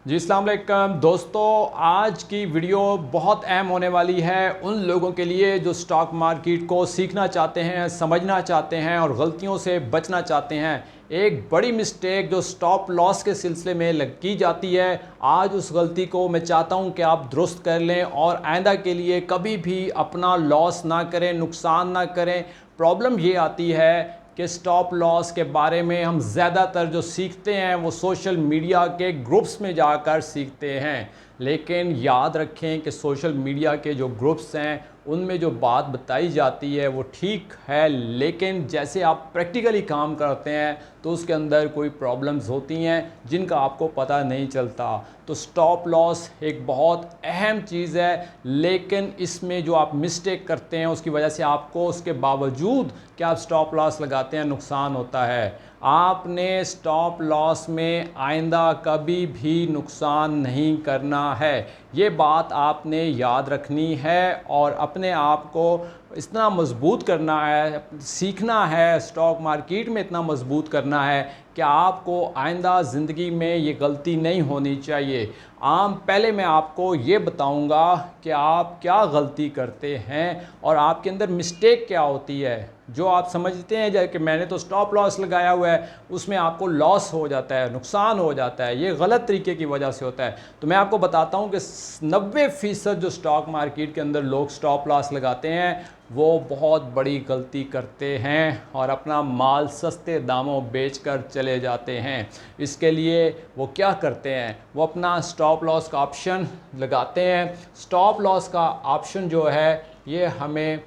जी अस्सलाम वालेकुम दोस्तों, आज की वीडियो बहुत अहम होने वाली है उन लोगों के लिए जो स्टॉक मार्केट को सीखना चाहते हैं, समझना चाहते हैं और गलतियों से बचना चाहते हैं। एक बड़ी मिस्टेक जो स्टॉप लॉस के सिलसिले में की जाती है, आज उस गलती को मैं चाहता हूं कि आप दुरुस्त कर लें और आइंदा के लिए कभी भी अपना लॉस ना करें, नुकसान ना करें। प्रॉब्लम ये आती है कि स्टॉप लॉस के बारे में हम ज़्यादातर जो सीखते हैं वो सोशल मीडिया के ग्रुप्स में जाकर सीखते हैं, लेकिन याद रखें कि सोशल मीडिया के जो ग्रुप्स हैं उनमें जो बात बताई जाती है वो ठीक है, लेकिन जैसे आप प्रैक्टिकली काम करते हैं तो उसके अंदर कोई प्रॉब्लम्स होती हैं जिनका आपको पता नहीं चलता। तो स्टॉप लॉस एक बहुत अहम चीज़ है, लेकिन इसमें जो आप मिस्टेक करते हैं उसकी वजह से आपको उसके बावजूद कि आप स्टॉप लॉस लगाते हैं नुकसान होता है। आपने स्टॉप लॉस में आइंदा कभी भी नुकसान नहीं करना है, ये बात आपने याद रखनी है और अपने आप को इतना मजबूत करना है, सीखना है, स्टॉक मार्केट में इतना मजबूत करना है कि आपको आइंदा ज़िंदगी में ये गलती नहीं होनी चाहिए। पहले मैं आपको ये बताऊंगा कि आप क्या गलती करते हैं और आपके अंदर मिस्टेक क्या होती है। जो आप समझते हैं जैसे कि मैंने तो स्टॉप लॉस लगाया हुआ है, उसमें आपको लॉस हो जाता है, नुकसान हो जाता है, ये गलत तरीके की वजह से होता है। तो मैं आपको बताता हूँ कि 90% जो स्टॉक मार्केट के अंदर लोग स्टॉप लॉस लगाते हैं वो बहुत बड़ी गलती करते हैं और अपना माल सस्ते दामों बेचकर चले जाते हैं। इसके लिए वो क्या करते हैं, वो अपना स्टॉप लॉस का ऑप्शन लगाते हैं। स्टॉप लॉस का ऑप्शन जो है ये हमें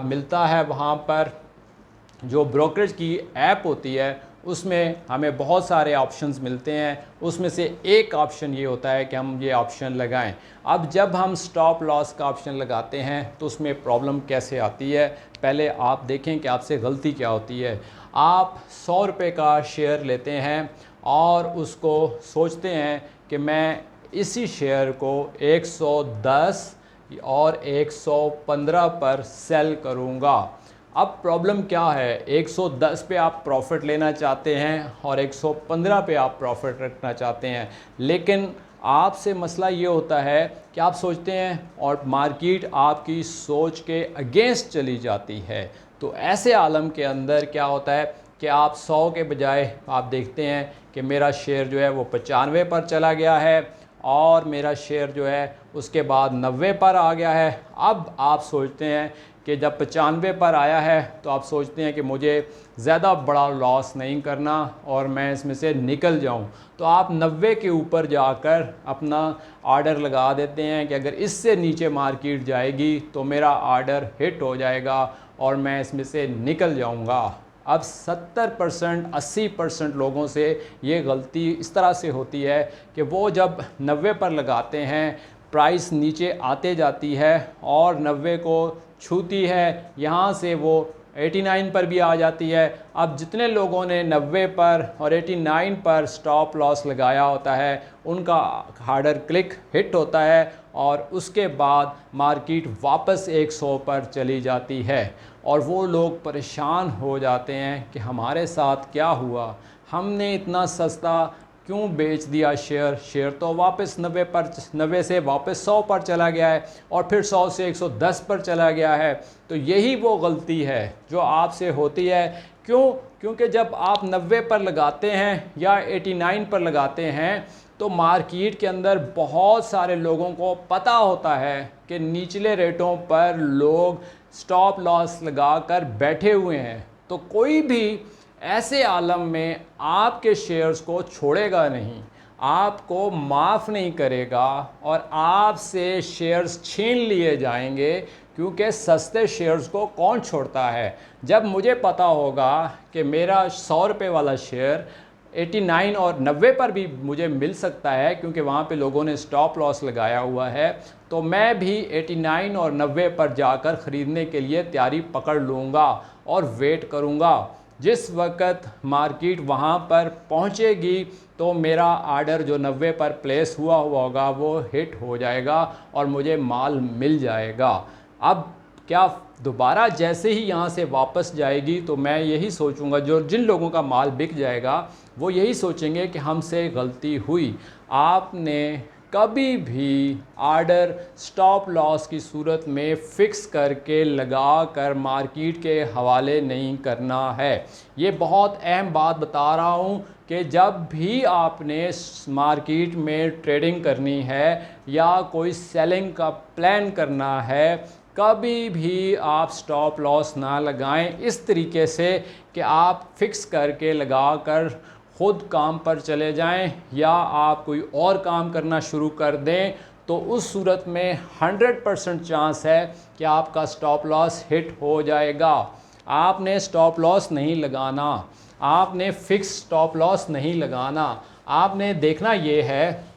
मिलता है वहाँ पर जो ब्रोकरेज की ऐप होती है, उसमें हमें बहुत सारे ऑप्शंस मिलते हैं। उसमें से एक ऑप्शन ये होता है कि हम ये ऑप्शन लगाएं। अब जब हम स्टॉप लॉस का ऑप्शन लगाते हैं तो उसमें प्रॉब्लम कैसे आती है, पहले आप देखें कि आपसे गलती क्या होती है। आप 100 रुपये का शेयर लेते हैं और उसको सोचते हैं कि मैं इसी शेयर को 110 और 115 पर सेल करूँगा। अब प्रॉब्लम क्या है, 110 पे आप प्रॉफिट लेना चाहते हैं और 115 पे आप प्रॉफिट रखना चाहते हैं, लेकिन आपसे मसला ये होता है कि आप सोचते हैं और मार्केट आपकी सोच के अगेंस्ट चली जाती है। तो ऐसे आलम के अंदर क्या होता है कि आप 100 के बजाय आप देखते हैं कि मेरा शेयर जो है वो 95 पर चला गया है और मेरा शेयर जो है उसके बाद 90 पर आ गया है। अब आप सोचते हैं कि जब 95 पर आया है तो आप सोचते हैं कि मुझे ज़्यादा बड़ा लॉस नहीं करना और मैं इसमें से निकल जाऊं। तो आप 90 के ऊपर जाकर अपना ऑर्डर लगा देते हैं कि अगर इससे नीचे मार्केट जाएगी तो मेरा ऑर्डर हिट हो जाएगा और मैं इसमें से निकल जाऊंगा। अब 70% 80% लोगों से ये गलती इस तरह से होती है कि वो जब 90 पर लगाते हैं, प्राइस नीचे आते जाती है और 90 को छूती है, यहाँ से वो 89 पर भी आ जाती है। अब जितने लोगों ने 90 पर और 89 पर स्टॉप लॉस लगाया होता है उनका हार्डर क्लिक हिट होता है और उसके बाद मार्केट वापस 100 पर चली जाती है और वो लोग परेशान हो जाते हैं कि हमारे साथ क्या हुआ, हमने इतना सस्ता क्यों बेच दिया शेयर तो वापस 90 से वापस 100 पर चला गया है और फिर 100 से 110 पर चला गया है। तो यही वो गलती है जो आपसे होती है। क्योंकि जब आप 90 पर लगाते हैं या 89 पर लगाते हैं तो मार्केट के अंदर बहुत सारे लोगों को पता होता है कि निचले रेटों पर लोग स्टॉप लॉस लगाकर बैठे हुए हैं। तो कोई भी ऐसे आलम में आपके शेयर्स को छोड़ेगा नहीं, आपको माफ़ नहीं करेगा और आपसे शेयर्स छीन लिए जाएंगे, क्योंकि सस्ते शेयर्स को कौन छोड़ता है। जब मुझे पता होगा कि मेरा 100 रुपये वाला शेयर 89 और 90 पर भी मुझे मिल सकता है क्योंकि वहाँ पे लोगों ने स्टॉप लॉस लगाया हुआ है, तो मैं भी 89 और 90 पर जाकर ख़रीदने के लिए तैयारी पकड़ लूँगा और वेट करूँगा। जिस वक्त मार्केट वहाँ पर पहुँचेगी तो मेरा आर्डर जो 90 पर प्लेस हुआ होगा वो हिट हो जाएगा और मुझे माल मिल जाएगा। अब क्या दोबारा जैसे ही यहाँ से वापस जाएगी तो मैं यही सोचूंगा, जो जिन लोगों का माल बिक जाएगा वो यही सोचेंगे कि हमसे गलती हुई। आपने कभी भी ऑर्डर स्टॉप लॉस की सूरत में फ़िक्स करके लगा कर मार्केट के हवाले नहीं करना है। ये बहुत अहम बात बता रहा हूँ कि जब भी आपने मार्केट में ट्रेडिंग करनी है या कोई सेलिंग का प्लान करना है, कभी भी आप स्टॉप लॉस ना लगाएं इस तरीके से कि आप फिक्स करके लगा कर ख़ुद काम पर चले जाएं या आप कोई और काम करना शुरू कर दें, तो उस सूरत में 100% चांस है कि आपका स्टॉप लॉस हिट हो जाएगा। आपने स्टॉप लॉस नहीं लगाना, आपने फिक्स स्टॉप लॉस नहीं लगाना। आपने देखना ये है,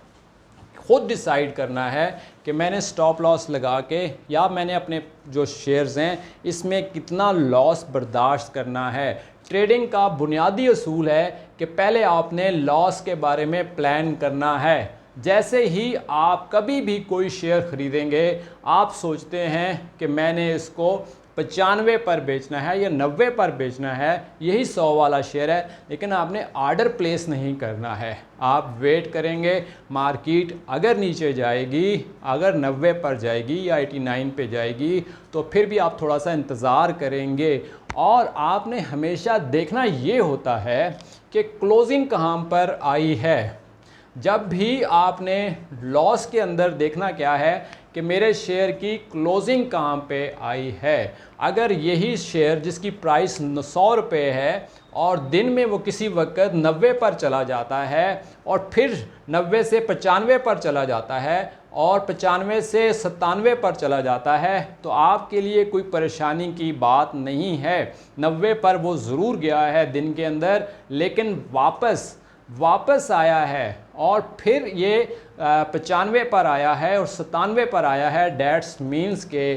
खुद डिसाइड करना है कि मैंने स्टॉप लॉस लगा के या मैंने अपने जो शेयर्स हैं इसमें कितना लॉस बर्दाश्त करना है। ट्रेडिंग का बुनियादी असूल है कि पहले आपने लॉस के बारे में प्लान करना है। जैसे ही आप कभी भी कोई शेयर ख़रीदेंगे, आप सोचते हैं कि मैंने इसको 95 पर बेचना है या 90 पर बेचना है, यही 100 वाला शेयर है, लेकिन आपने ऑर्डर प्लेस नहीं करना है। आप वेट करेंगे, मार्केट अगर नीचे जाएगी, अगर 90 पर जाएगी या 89 पे जाएगी, तो फिर भी आप थोड़ा सा इंतज़ार करेंगे। और आपने हमेशा देखना ये होता है कि क्लोजिंग कहाँ पर आई है। जब भी आपने लॉस के अंदर देखना क्या है कि मेरे शेयर की क्लोजिंग कहाँ पे आई है। अगर यही शेयर जिसकी प्राइस 100 रुपये है और दिन में वो किसी वक्त 90 पर चला जाता है और फिर 90 से 95 पर चला जाता है और 95 से 97 पर चला जाता है, तो आपके लिए कोई परेशानी की बात नहीं है। 90 पर वो ज़रूर गया है दिन के अंदर, लेकिन वापस आया है और फिर ये 95 पर आया है और 97 पर आया है। डेट्स मीन्स के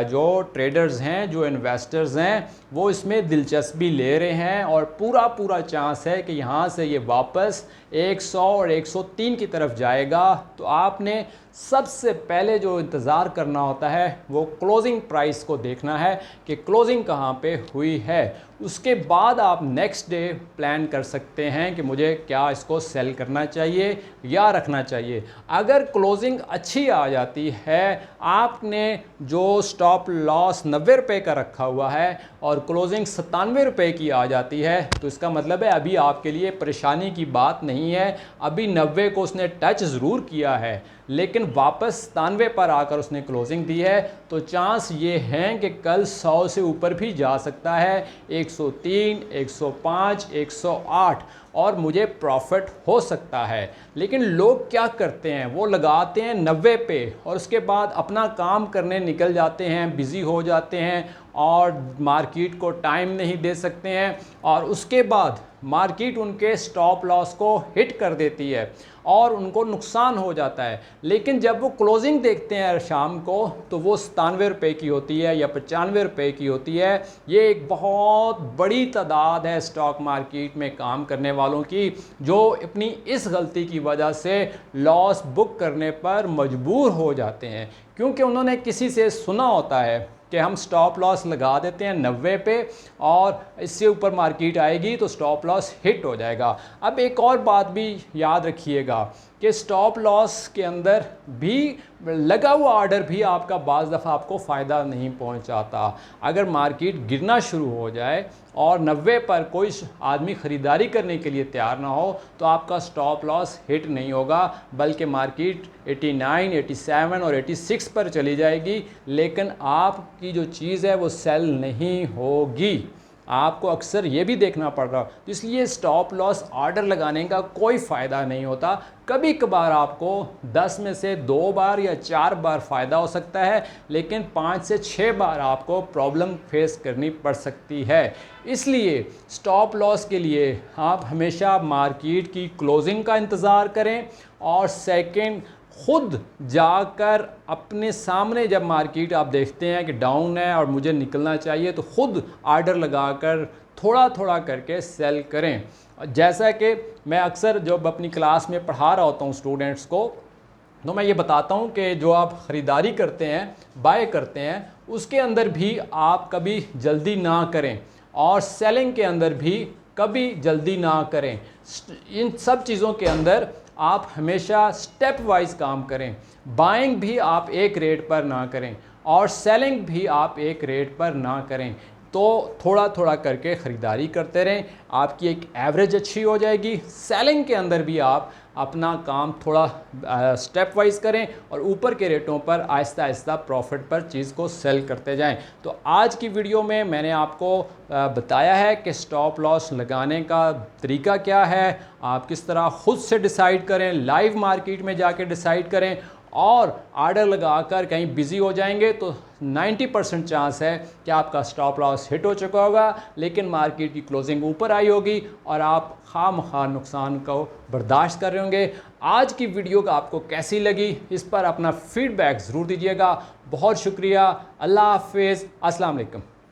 जो ट्रेडर्स हैं, जो इन्वेस्टर्स हैं, वो इसमें दिलचस्पी ले रहे हैं और पूरा चांस है कि यहाँ से ये वापस 100 और 103 की तरफ जाएगा। तो आपने सबसे पहले जो इंतज़ार करना होता है वो क्लोजिंग प्राइस को देखना है कि क्लोजिंग कहाँ पे हुई है। उसके बाद आप नेक्स्ट डे प्लान कर सकते हैं कि मुझे क्या इसको सेल करना चाहिए या रखना चाहिए। अगर क्लोजिंग अच्छी आ जाती है, आपने जो स्टॉप लॉस 90 रुपये का रखा हुआ है और क्लोजिंग 97 रुपये की आ जाती है, तो इसका मतलब है अभी आपके लिए परेशानी की बात नहीं है। अभी 90 को उसने टच ज़रूर किया है, लेकिन वापस 97 पर आकर उसने क्लोजिंग दी है, तो चांस ये हैं कि कल 100 से ऊपर भी जा सकता है, 103, 105, 108, और मुझे प्रॉफिट हो सकता है। लेकिन लोग क्या करते हैं, वो लगाते हैं 90 पे और उसके बाद अपना काम करने निकल जाते हैं, बिज़ी हो जाते हैं और मार्केट को टाइम नहीं दे सकते हैं और उसके बाद मार्केट उनके स्टॉप लॉस को हिट कर देती है और उनको नुकसान हो जाता है। लेकिन जब वो क्लोजिंग देखते हैं शाम को, तो वो 97 रुपये की होती है या 95 रुपये की होती है। ये एक बहुत बड़ी तादाद है स्टॉक मार्केट में काम करने वालों की, जो अपनी इस गलती की वजह से लॉस बुक करने पर मजबूर हो जाते हैं, क्योंकि उन्होंने किसी से सुना होता है कि हम स्टॉप लॉस लगा देते हैं 90 पे और इससे ऊपर मार्केट आएगी तो स्टॉप लॉस हिट हो जाएगा। अब एक और बात भी याद रखिएगा कि स्टॉप लॉस के अंदर भी लगा हुआ ऑर्डर भी आपका बाज़ दफ़ा आपको फ़ायदा नहीं पहुंचाता। अगर मार्केट गिरना शुरू हो जाए और 90 पर कोई आदमी ख़रीदारी करने के लिए तैयार ना हो, तो आपका स्टॉप लॉस हिट नहीं होगा, बल्कि मार्केट 89, 87 और 86 पर चली जाएगी, लेकिन आपकी जो चीज़ है वो सेल नहीं होगी। आपको अक्सर ये भी देखना पड़ रहा, तो इसलिए स्टॉप लॉस ऑर्डर लगाने का कोई फ़ायदा नहीं होता। कभी कभार आपको 10 में से 2 बार या 4 बार फ़ायदा हो सकता है, लेकिन 5 से 6 बार आपको प्रॉब्लम फेस करनी पड़ सकती है। इसलिए स्टॉप लॉस के लिए आप हमेशा मार्केट की क्लोजिंग का इंतज़ार करें और सेकंड, खुद जाकर अपने सामने जब मार्केट आप देखते हैं कि डाउन है और मुझे निकलना चाहिए, तो खुद ऑर्डर लगाकर थोड़ा थोड़ा करके सेल करें। जैसा कि मैं अक्सर जब अपनी क्लास में पढ़ा रहा होता हूँ स्टूडेंट्स को, तो मैं ये बताता हूँ कि जो आप ख़रीदारी करते हैं, बाय करते हैं, उसके अंदर भी आप कभी जल्दी ना करें और सेलिंग के अंदर भी कभी जल्दी ना करें। इन सब चीज़ों के अंदर आप हमेशा स्टेप वाइज काम करें। बाइंग भी आप एक रेट पर ना करें और सेलिंग भी आप एक रेट पर ना करें। तो थोड़ा थोड़ा करके ख़रीदारी करते रहें, आपकी एक एवरेज अच्छी हो जाएगी। सेलिंग के अंदर भी आप अपना काम थोड़ा स्टेप वाइज करें और ऊपर के रेटों पर आहिस्ता आहिस्ता प्रॉफिट पर चीज़ को सेल करते जाएं। तो आज की वीडियो में मैंने आपको बताया है कि स्टॉप लॉस लगाने का तरीका क्या है, आप किस तरह ख़ुद से डिसाइड करें, लाइव मार्केट में जाके डिसाइड करें और आर्डर लगाकर कहीं बिज़ी हो जाएंगे तो 90% चांस है कि आपका स्टॉप लॉस हिट हो चुका होगा, लेकिन मार्केट की क्लोजिंग ऊपर आई होगी और आप खामखा नुकसान को बर्दाश्त कर रहे होंगे। आज की वीडियो का आपको कैसी लगी, इस पर अपना फीडबैक ज़रूर दीजिएगा। बहुत शुक्रिया। अल्लाह हाफिज़। अस्सलाम वालेकुम।